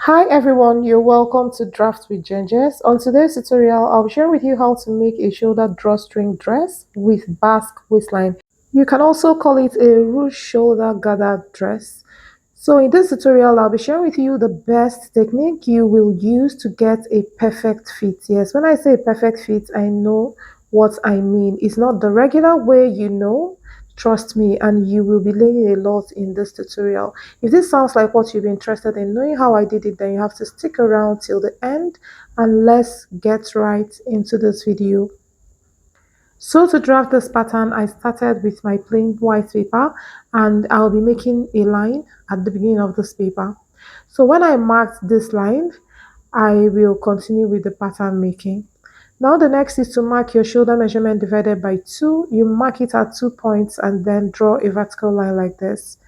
Hi everyone, you're welcome to Draft with Gingers. On today's tutorial, I'll share with you how to make a shoulder drawstring dress with basque waistline. You can also call it a ruched shoulder gathered dress. So in this tutorial, I'll be sharing with you the best technique you will use to get a perfect fit. Yes, when I say perfect fit, I know what I mean. It's not the regular way you know. Trust me, and you will be learning a lot in this tutorial. If this sounds like what you've been interested in knowing how I did it, then you have to stick around till the end and let's get right into this video. So to draft this pattern, I started with my plain white paper and I'll be making a line at the beginning of this paper. So when I marked this line, I will continue with the pattern making. Now the next is to mark your shoulder measurement divided by 2. You mark it at 2 points and then draw a vertical line like this.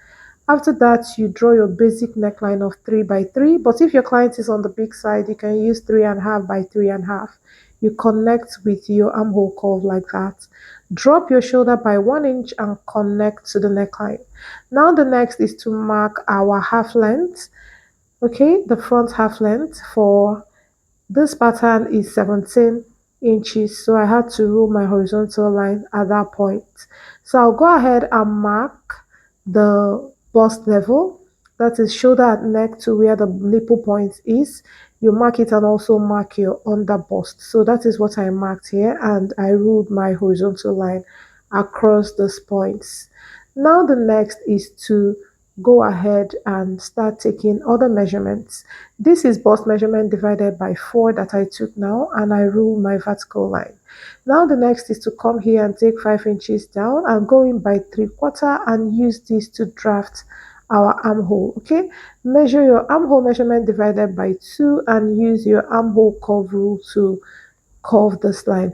After that, you draw your basic neckline of 3 by 3, but if your client is on the big side, you can use 3.5 by 3.5. You connect with your armhole curve like that. Drop your shoulder by 1 inch and connect to the neckline. Now the next is to mark our half length. Okay, the front half length for this pattern is 17 inches, so I had to rule my horizontal line at that point. So I'll go ahead and mark the bust level, that is shoulder and neck to where the nipple point is. You mark it and also mark your under bust. So that is what I marked here, and I ruled my horizontal line across those points. Now the next is to go ahead and start taking other measurements. This is bust measurement divided by 4 that I took now, and I rule my vertical line. Now the next is to come here and take 5 inches down and go in by 3/4 and use this to draft our armhole. Okay, measure your armhole measurement divided by 2 and use your armhole curve rule to curve this line.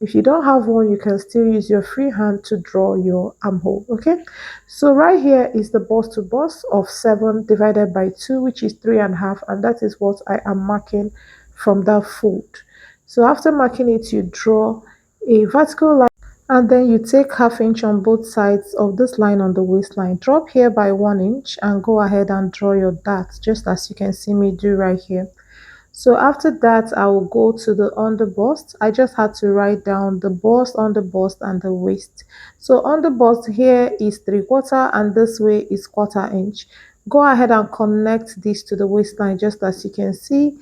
If you don't have one, you can still use your free hand to draw your armhole. Okay, so right here is the bust to bust of 7 divided by 2, which is 3.5, and that is what I am marking from that fold. So after marking it, you draw a vertical line and then you take ½ inch on both sides of this line on the waistline. Drop here by 1 inch and go ahead and draw your dart, just as you can see me do right here. So after that, I will go to the under bust. I just had to write down the bust, under bust, and the waist. So under bust here is 3/4 and this way is 1/4 inch. Go ahead and connect this to the waistline, just as you can see.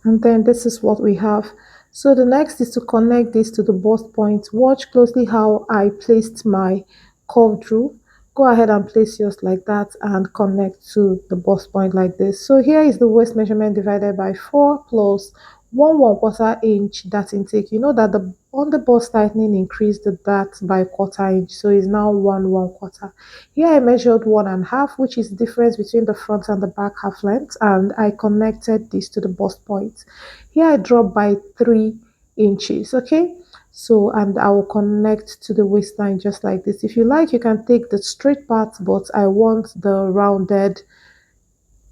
And then this is what we have. So the next is to connect this to the bust point. Watch closely how I placed my curved rule. Go ahead and place yours like that and connect to the bust point like this. So here is the waist measurement divided by 4 plus 1/4 inch dart intake. You know that the on the bust tightening increased the dart by 1/4 inch, so it's now 1/4. Here I measured 1.5, which is the difference between the front and the back half length, and I connected this to the bust point. Here I dropped by 3 inches. Okay, so and I will connect to the waistline just like this. If you like, you can take the straight part, but I want the rounded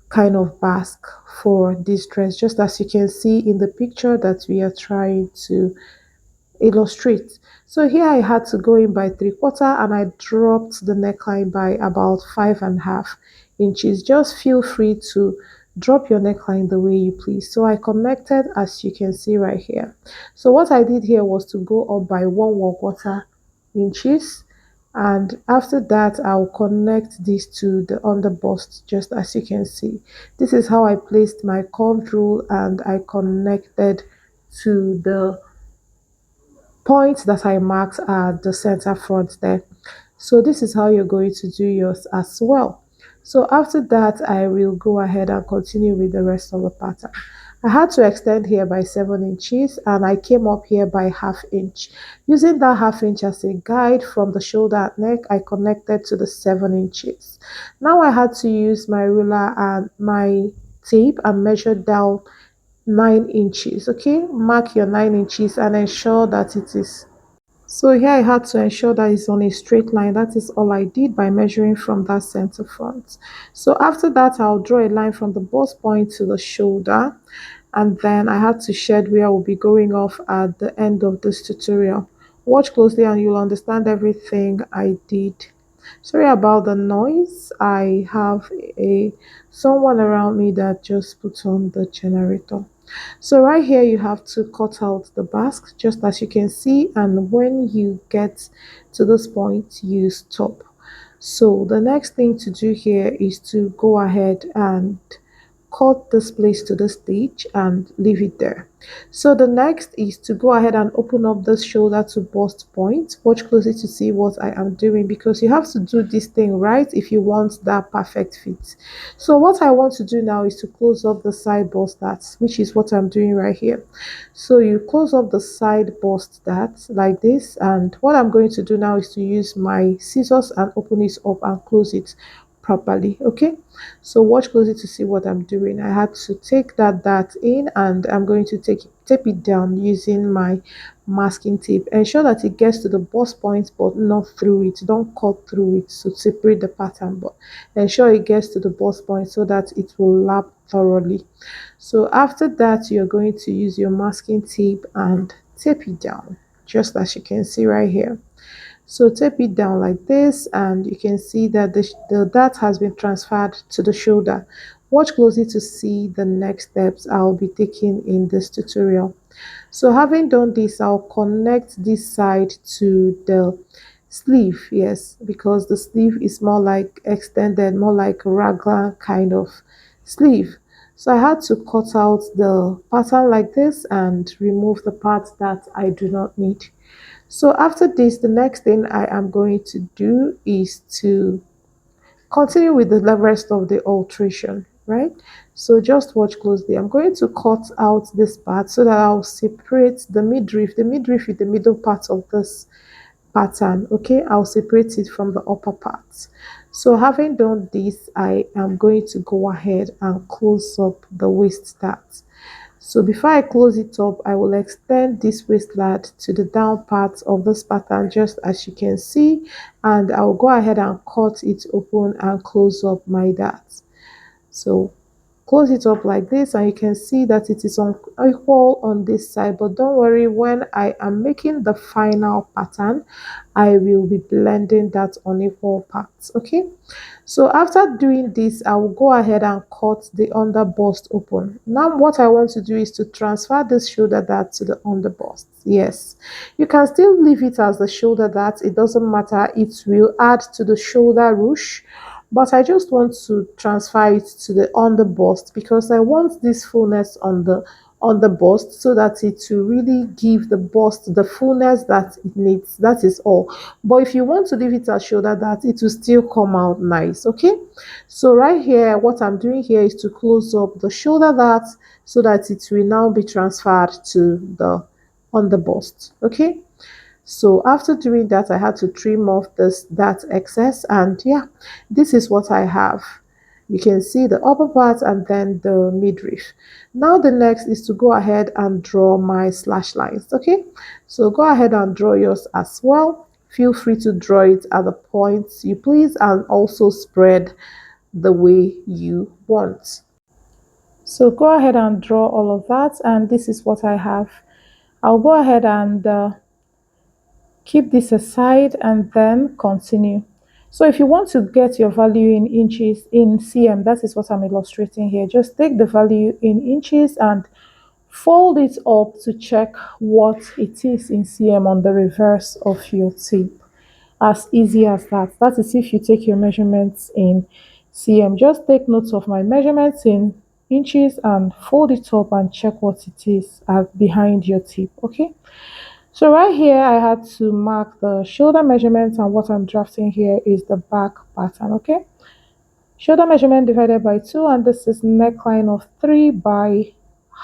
kind of basque for this dress, just as you can see in the picture that we are trying to illustrate. So here I had to go in by 3/4 and I dropped the neckline by about 5.5 inches. Just feel free to drop your neckline the way you please. So I connected, as you can see right here. So what I did here was to go up by 1/4 inches, and after that I'll connect this to the under bust, just as you can see. This is how I placed my curved rule and I connected to the points that I marked at the center front there. So this is how you're going to do yours as well. So after that, I will go ahead and continue with the rest of the pattern. I had to extend here by 7 inches and I came up here by ½ inch. Using that ½ inch as a guide from the shoulder and neck, I connected to the 7 inches. Now I had to use my ruler and my tape and measure down 9 inches. Okay, mark your 9 inches and ensure that it is. So here I had to ensure that it's on a straight line. That is all I did by measuring from that center front. So after that, I'll draw a line from the bust point to the shoulder, and then I had to shed where I will be going off at the end of this tutorial. Watch closely and you'll understand everything I did. Sorry about the noise. I have a someone around me that just put on the generator. So right here you have to cut out the basque just as you can see, and when you get to this point you stop. So the next thing to do here is to go ahead and cut this place to the stitch and leave it there. So the next is to go ahead and open up this shoulder to bust point. Watch closely to see what I am doing, because you have to do this thing right if you want that perfect fit. So what I want to do now is to close up the side bust that, which is what I'm doing right here. So you close up the side bust that like this, and what I'm going to do now is to use my scissors and open it up and close it properly. Okay, so watch closely to see what I'm doing. I had to take that in, and I'm going to tape it down using my masking tape. Ensure that it gets to the bust point but not through it. Don't cut through it to separate the pattern, but ensure it gets to the bust point so that it will lap thoroughly. So after that, you're going to use your masking tape and tape it down just as you can see right here. So tape it down like this, and you can see that the dart has been transferred to the shoulder. Watch closely to see the next steps I'll be taking in this tutorial. So having done this, I'll connect this side to the sleeve, yes, because the sleeve is more like extended, more like a raglan kind of sleeve. So I had to cut out the pattern like this and remove the parts that I do not need. So after this, the next thing I am going to do is to continue with the rest of the alteration, right? So just watch closely. I'm going to cut out this part so that I'll separate the midriff with the middle part of this pattern. Okay, I'll separate it from the upper part. So having done this, I am going to go ahead and close up the waist dart. So before I close it up, I will extend this waistline to the down part of this pattern just as you can see, and I'll go ahead and cut it open and close up my dart. So close it up like this, and you can see that it is equal on this side, but don't worry, when I am making the final pattern I will be blending that unequal parts. Okay, so after doing this, I will go ahead and cut the under bust open. Now what I want to do is to transfer this shoulder dart to the under bust. Yes, you can still leave it as the shoulder dart, it doesn't matter, it will add to the shoulder ruche, but I just want to transfer it to the under bust because I want this fullness on the bust so that it will really give the bust the fullness that it needs. That is all. But if you want to leave it as shoulder dart, it will still come out nice. Okay, so right here what I'm doing here is to close up the shoulder dart so that it will now be transferred to the on the bust. Okay, so after doing that, I had to trim off that excess, and yeah, this is what I have. You can see the upper part and then the midriff. Now the next is to go ahead and draw my slash lines. Okay, so go ahead and draw yours as well. Feel free to draw it at the points you please, and also spread the way you want. So go ahead and draw all of that, and this is what I have. I'll go ahead and keep this aside and then continue. So if you want to get your value in inches in cm, that is what I'm illustrating here, just take the value in inches and fold it up to check what it is in cm on the reverse of your tape. As easy as that. That is if you take your measurements in cm. Just take notes of my measurements in inches and fold it up and check what it is behind your tape. Okay, so right here, I had to mark the shoulder measurement, and what I'm drafting here is the back pattern, okay? Shoulder measurement divided by 2, and this is neckline of 3 by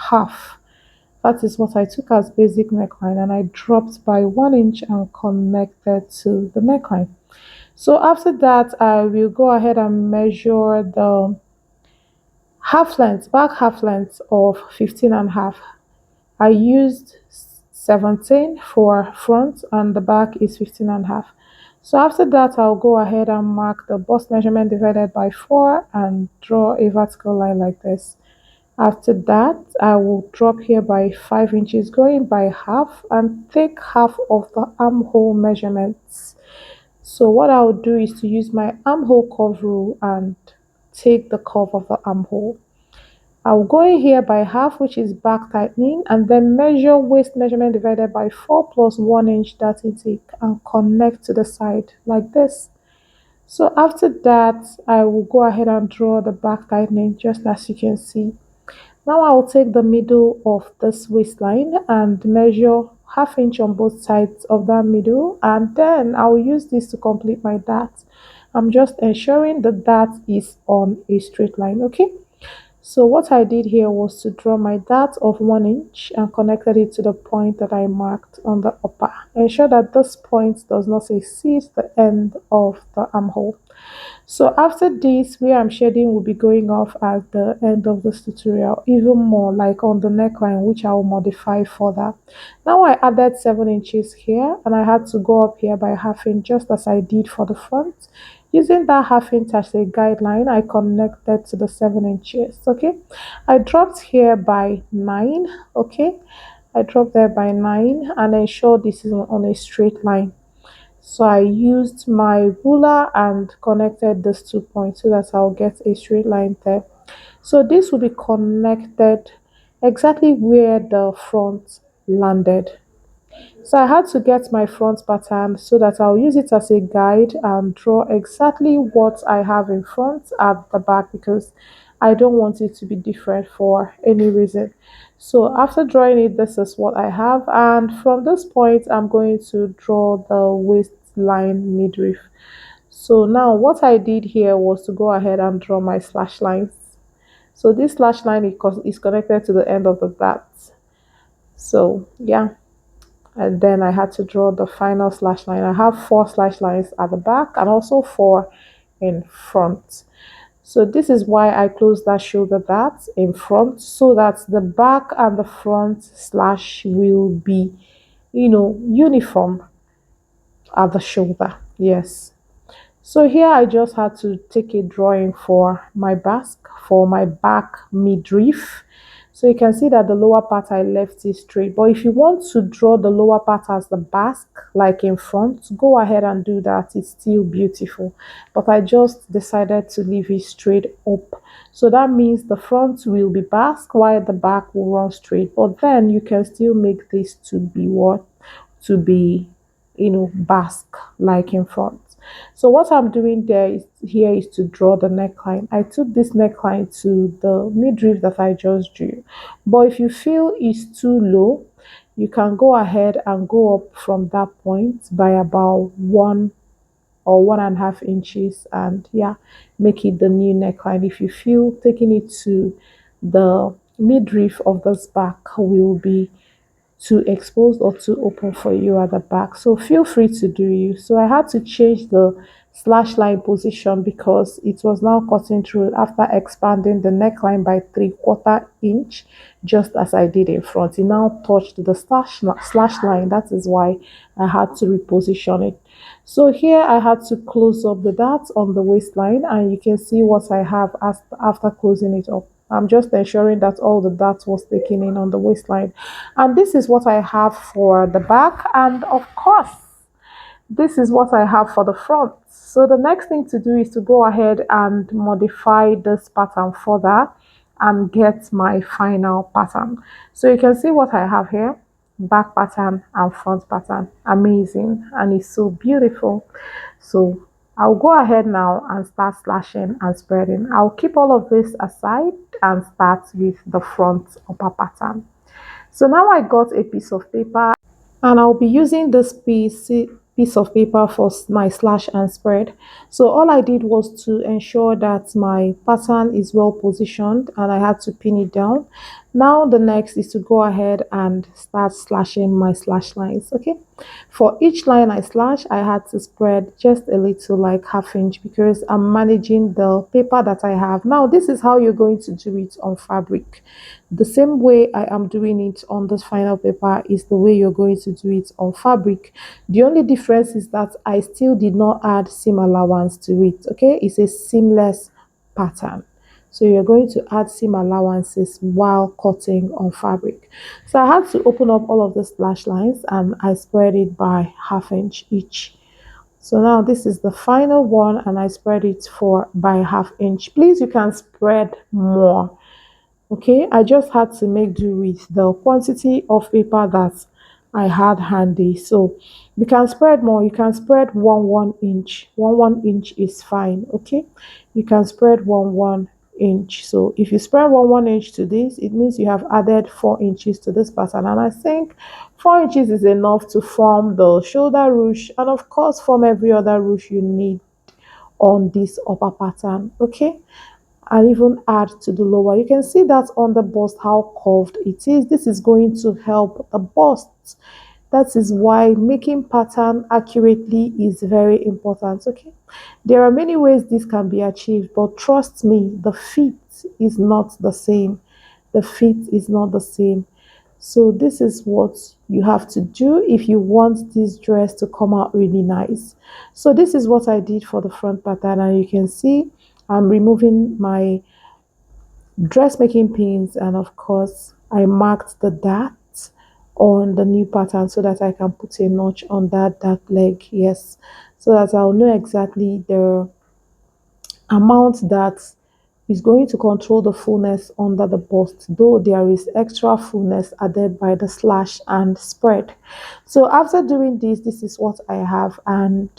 half. That is what I took as basic neckline, and I dropped by 1 inch and connected to the neckline. So after that, I will go ahead and measure the half length, back half length of 15 and a half. I used 17 for front and the back is 15 and a half. So after that, I'll go ahead and mark the bust measurement divided by 4 and draw a vertical line like this. After that, I will drop here by 5 inches, going by half, and take half of the armhole measurements. So what I'll do is to use my armhole curve rule and take the curve of the armhole. I'll go in here by half, which is back tightening, and then measure waist measurement divided by 4 plus 1 inch that intake and connect to the side like this. So after that, I will go ahead and draw the back tightening just as you can see. Now I will take the middle of this waistline and measure half inch on both sides of that middle, and then I will use this to complete my dart. I'm just ensuring the dart is on a straight line, okay? So what I did here was to draw my dart of 1 inch and connected it to the point that I marked on the upper. Ensure that this point does not exceed the end of the armhole. So after this, where I'm shading will be going off at the end of this tutorial, even more like on the neckline, which I will modify further. Now I added 7 inches here, and I had to go up here by half inch just as I did for the front. Using that half inch as a guideline, I connected to the 7 inches. Okay, I dropped here by 9. Okay, I dropped there by 9 and ensure this is on a straight line. So I used my ruler and connected these 2 points so that I'll get a straight line there. So this will be connected exactly where the front landed. So I had to get my front pattern so that I'll use it as a guide and draw exactly what I have in front at the back, because I don't want it to be different for any reason. So after drawing it, this is what I have, and from this point I'm going to draw the waistline midriff. So now what I did here was to go ahead and draw my slash lines. So this slash line is connected to the end of the dart. So yeah, and then I had to draw the final slash line. I have 4 slash lines at the back and also 4 in front. So this is why I closed that shoulder dart in front, so that the back and the front slash will be, uniform at the shoulder. Yes. So here I just had to take a drawing for my basque, for my back midriff. So you can see that the lower part I left it straight. But if you want to draw the lower part as the basque, like in front, go ahead and do that. It's still beautiful. But I just decided to leave it straight up. So that means the front will be basque while the back will run straight. But then you can still make this to be what? To be, basque, like in front. So what I'm doing here is to draw the neckline. I took this neckline to the midriff that I just drew. But if you feel it's too low, you can go ahead and go up from that point by about 1 or 1.5 inches, and yeah, make it the new neckline. If you feel taking it to the midriff of this back will be too exposed or too open for you at the back, so feel free to do you. So I had to change the slash line position because it was now cutting through after expanding the neckline by 3/4 inch, just as I did in front. It now touched the slash line. That is why I had to reposition it. So here I had to close up the dart on the waistline, and you can see what I have after closing it up. I'm just ensuring that all the dart was taken in on the waistline. And this is what I have for the back. And of course, this is what I have for the front. So the next thing to do is to go ahead and modify this pattern further and get my final pattern. So you can see what I have here: back pattern and front pattern. Amazing, and it's so beautiful. So I'll go ahead now and start slashing and spreading. I'll keep all of this aside and start with the front upper pattern. So now I got a piece of paper, and I'll be using this piece of paper for my slash and spread. So all I did was to ensure that my pattern is well positioned, and I had to pin it down. Now the next is to go ahead and start slashing my slash lines. Okay, for each line I slash, I had to spread just a little, like half inch, because I'm managing the paper that I have. Now this is how you're going to do it on fabric. The same way I am doing it on this final paper is the way you're going to do it on fabric. The only difference is that I still did not add seam allowance to it. Okay, it's a seamless pattern. So you're going to add seam allowances while cutting on fabric. So I had to open up all of the slash lines, and I spread it by half inch each. So now this is the final one, and I spread it for by half inch. Please, you can spread more. Okay, I just had to make do with the quantity of paper that I had handy. So you can spread more. You can spread 1 inch. 1 inch is fine. Okay, you can spread 1 inch. So if you spread 1 inch to this, it means you have added 4 inches to this pattern, and I think 4 inches is enough to form the shoulder ruche, and of course form every other ruche you need on this upper pattern. Okay, and even add to the lower. You can see that on the bust how curved it is. This is going to help the bust. That is why making pattern accurately is very important. Okay, there are many ways this can be achieved, but trust me, the fit is not the same. The fit is not the same. So this is what you have to do if you want this dress to come out really nice. So this is what I did for the front pattern, and you can see I'm removing my dressmaking pins, and of course I marked the dart on the new pattern so that I can put a notch on that leg. Yes, so that I'll know exactly the amount that is going to control the fullness under the bust, though there is extra fullness added by the slash and spread. So after doing this is what I have, and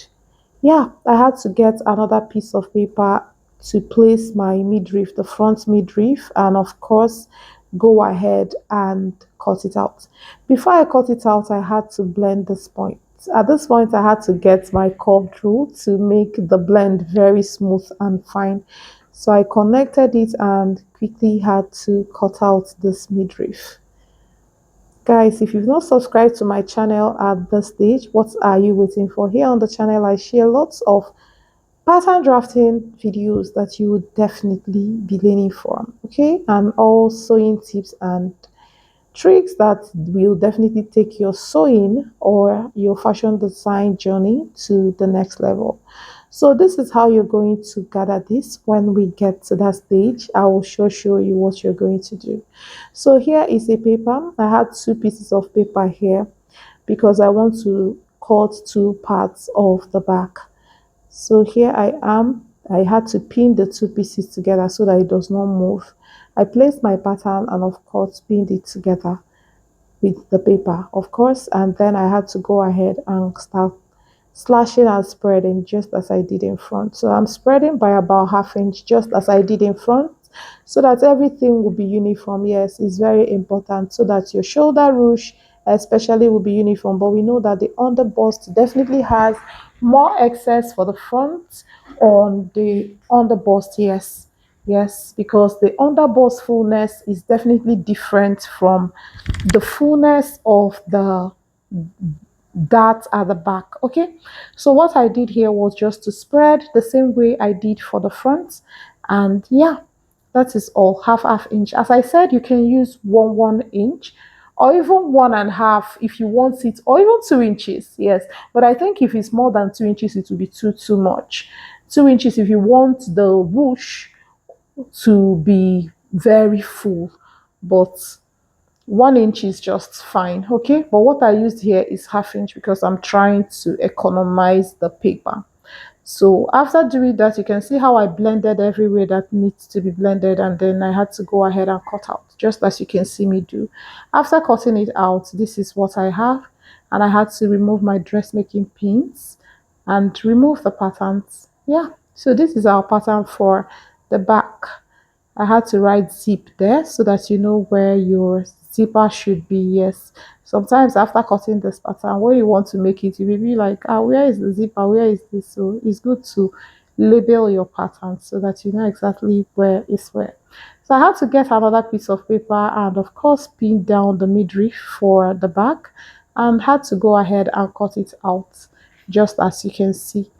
yeah, I had to get another piece of paper to place my midriff, the front midriff, and of course go ahead and cut it out. Before I cut it out, I had to blend this point. At this point, I had to get my curved rule to make the blend very smooth and fine. So I connected it and quickly had to cut out this midriff. Guys, if you've not subscribed to my channel at this stage, what are you waiting for? Here on the channel, I share lots of pattern drafting videos that you would definitely be learning from, okay? And all sewing tips and tricks that will definitely take your sewing or your fashion design journey to the next level. So this is how you're going to gather this. When we get to that stage, I will show you what you're going to do. So here is a paper. I had two pieces of paper here because I want to cut two parts of the back. So here I am. I had to pin the two pieces together so that it does not move. I placed my pattern and of course pinned it together with the paper, of course, and then I had to go ahead and start slashing and spreading just as I did in front. So I'm spreading by about half inch just as I did in front so that everything will be uniform. Yes, it's very important so that your shoulder ruche especially will be uniform, but we know that the under bust definitely has more excess for the front on the under bust. Yes, because the under bust fullness is definitely different from the fullness of the that at the back. Okay, so what I did here was just to spread the same way I did for the front, and yeah, that is all. Half inch, as I said, you can use 1 inch or even 1.5 if you want it, or even 2 inches. Yes, but I think if it's more than 2 inches it will be too much. 2 inches if you want the ruche to be very full, but 1 inch is just fine. Okay, but what I used here is half inch because I'm trying to economize the paper. So after doing that, you can see how I blended everywhere that needs to be blended, and then I had to go ahead and cut out just as you can see me do. After cutting it out, this is what I have, and I had to remove my dressmaking pins and remove the patterns. Yeah, so this is our pattern for the back. I had to write zip there so that you know where your zipper should be. Yes, sometimes after cutting this pattern, when you want to make it, you will be like, ah, where is the zipper? Where is this? So it's good to label your pattern so that you know exactly where is where. So I had to get another piece of paper and of course pin down the midriff for the back, and had to go ahead and cut it out just as you can see.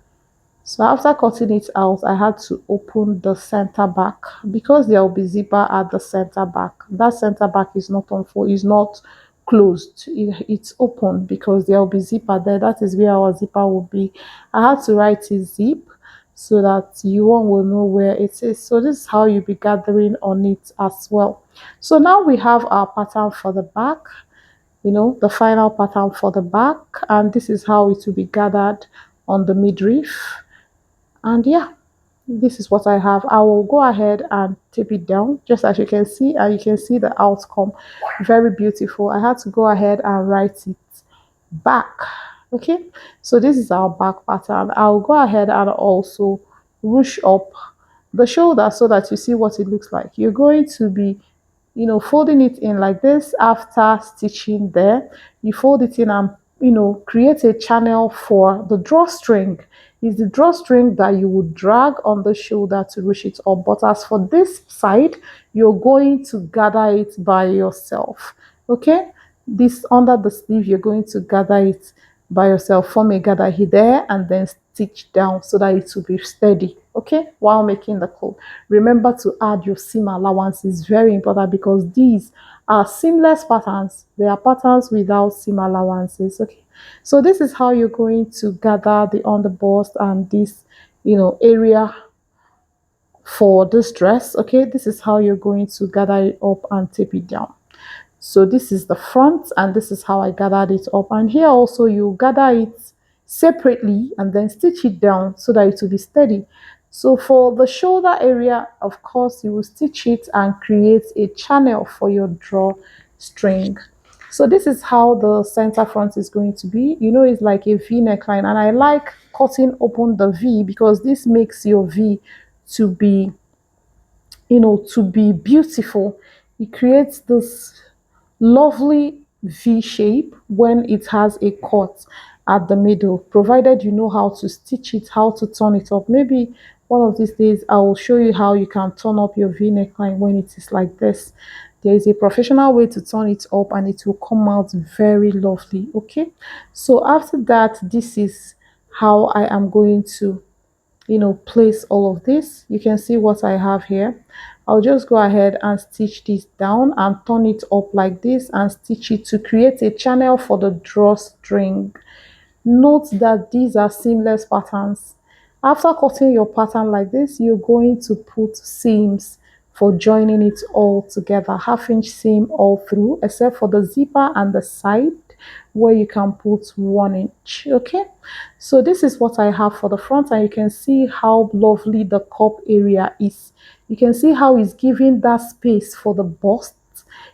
So after cutting it out, I had to open the center back because there will be zipper at the center back. That center back is not on full, is not closed. It's open because there will be zipper there. That is where our zipper will be. I had to write it zip so that you one will know where it is. So this is how you'll be gathering on it as well. So now we have our pattern for the back, you know, the final pattern for the back, and this is how it will be gathered on the midriff. And yeah, this is what I have. I will go ahead and tape it down just as you can see, and you can see the outcome. Very beautiful. I had to go ahead and write it back. Okay, so this is our back pattern. I'll go ahead and also ruche up the shoulder so that you see what it looks like. You're going to be, folding it in like this. After stitching there, you fold it in and, create a channel for the drawstring. Is the drawstring that you would drag on the shoulder to ruche it up. But as for this side, you're going to gather it by yourself. Okay, this under the sleeve, you're going to gather it by yourself, form a gather here there, and then stitch down so that it will be steady. Okay, while making the cloth, remember to add your seam allowance. Is very important because these are seamless patterns. They are patterns without seam allowances. Okay, so this is how you're going to gather the underbust and this, area for this dress. Okay, this is how you're going to gather it up and tape it down. So this is the front, and this is how I gathered it up. And here also you gather it separately and then stitch it down so that it will be steady. So for the shoulder area, of course, you will stitch it and create a channel for your drawstring. So this is how the center front is going to be. It's like a V neckline, and I like cutting open the V because this makes your V to be, to be beautiful. It creates this lovely V shape when it has a cut at the middle, provided you know how to stitch it, how to turn it up. Maybe one of these days I will show you how you can turn up your V neckline when it is like this. There is a professional way to turn it up and it will come out very lovely. Okay, so after that, this is how I am going to, place all of this. You can see what I have here. I'll just go ahead and stitch this down and turn it up like this and stitch it to create a channel for the drawstring. Note that these are seamless patterns. After cutting your pattern like this, you're going to put seams for joining it all together. 1/2 inch seam all through, except for the zipper and the side where you can put 1 inch. Okay, so this is what I have for the front, and you can see how lovely the cup area is. You can see how it's giving that space for the bust.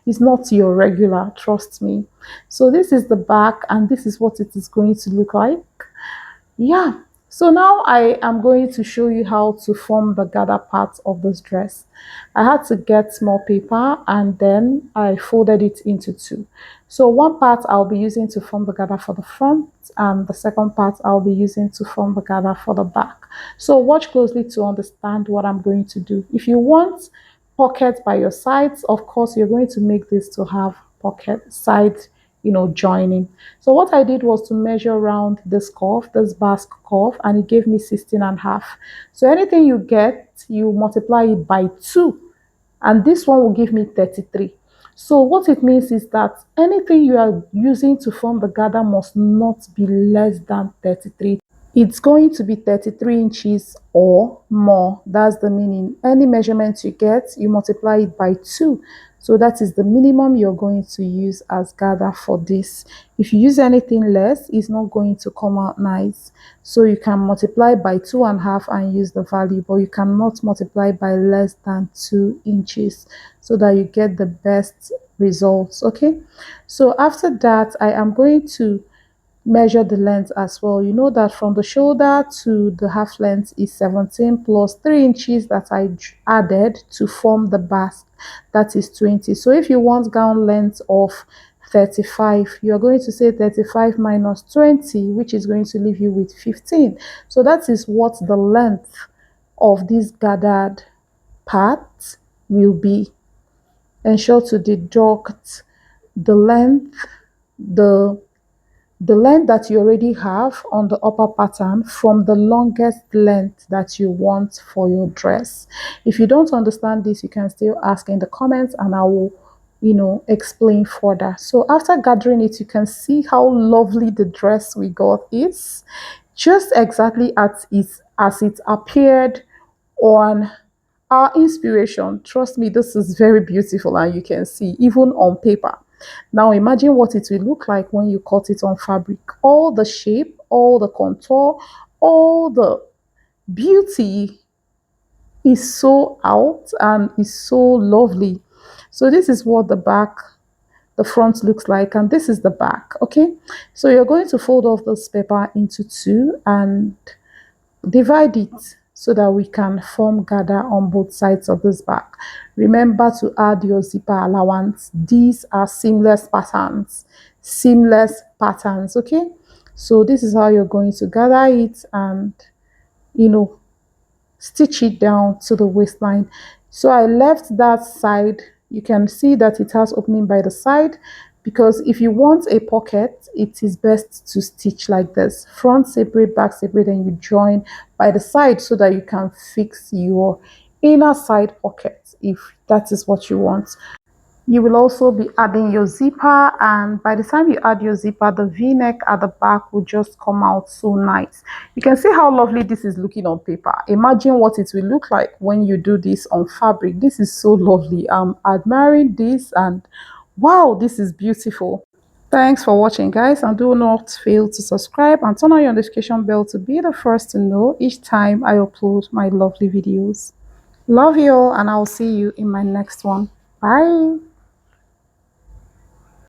It's not your regular, trust me. So this is the back, and this is what it is going to look like. Yeah, so now I am going to show you how to form the gather part of this dress. I had to get small paper and then I folded it into two. So one part I'll be using to form the gather for the front, and the second part I'll be using to form the gather for the back. So watch closely to understand what I'm going to do. If you want pocket by your sides, of course you're going to make this to have pocket side, joining. So what I did was to measure around this curve, this basque curve, and it gave me 16.5. So anything you get, you multiply it by 2, and this one will give me 33. So what it means is that anything you are using to form the gather must not be less than 33. It's going to be 33 inches or more. That's the meaning. Any measurement you get, you multiply it by 2. So that is the minimum you're going to use as gather for this. If you use anything less, it's not going to come out nice. So you can multiply by 2.5 and use the value, but you cannot multiply by less than 2 inches so that you get the best results. Okay, so after that, I am going to measure the length as well. You know that from the shoulder to the half length is 17 plus 3 inches that I added to form the basque, that is 20. So if you want gown length of 35, you are going to say 35 minus 20, which is going to leave you with 15. So that is what the length of this gathered part will be. Ensure to deduct the length, the length that you already have on the upper pattern from the longest length that you want for your dress. If you don't understand this, you can still ask in the comments and I will, explain further. So after gathering it, you can see how lovely the dress we got is, just exactly as it appeared on our inspiration. Trust me, this is very beautiful, and you can see even on paper Now imagine what it will look like when you cut it on fabric. All the shape, all the contour, all the beauty is so out and is so lovely. So this is what the front looks like, and this is the back. Okay, so you're going to fold off this paper into two and divide it so that we can form gather on both sides of this back. Remember to add your zipper allowance. These are seamless patterns. Seamless patterns, okay? So this is how you're going to gather it and, you know, stitch it down to the waistline. So I left that side. You can see that it has opening by the side, because if you want a pocket, it is best to stitch like this: front separate, back separate, and you join by the side so that you can fix your inner side pocket if that is what you want. You will also be adding your zipper, and by the time you add your zipper, the v-neck at the back will just come out so nice. You can see how lovely this is looking on paper. Imagine what it will look like when you do this on fabric. This is so lovely. I'm admiring this, and wow, this is beautiful. Thanks for watching, guys, and do not fail to subscribe and turn on your notification bell to be the first to know each time I upload my lovely videos. Love you all, and I'll see you in my next one. Bye.